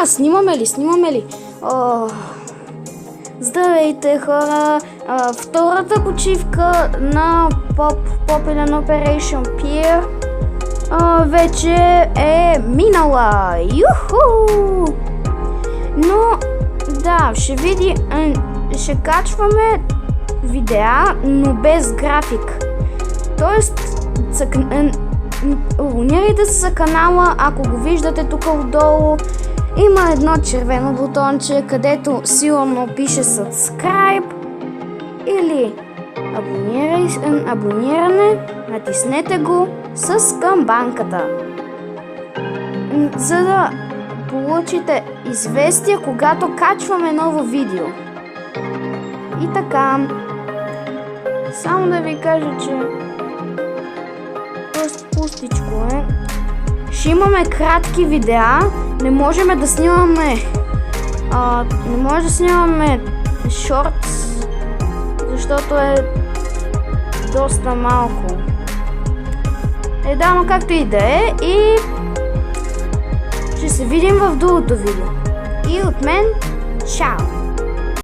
Снимаме ли? Здравейте, хора! Втората почивка на Popular Operation Peer вече е минала. Юху! Но, да, ще качваме видеа, но без график. Тоест, абонирайте се за канала, ако го виждате тук отдолу. Има едно червено бутонче, където силно пише subscribe или абониране. Натиснете го с камбанката, за да получите известия, когато качваме ново видео. И така, само да ви кажа, че пустичко е. Ще имаме кратки видеа, не можем да снимаме шортс, защото е доста малко. Но както и да е, и ще се видим в другото видео. И от мен, чао!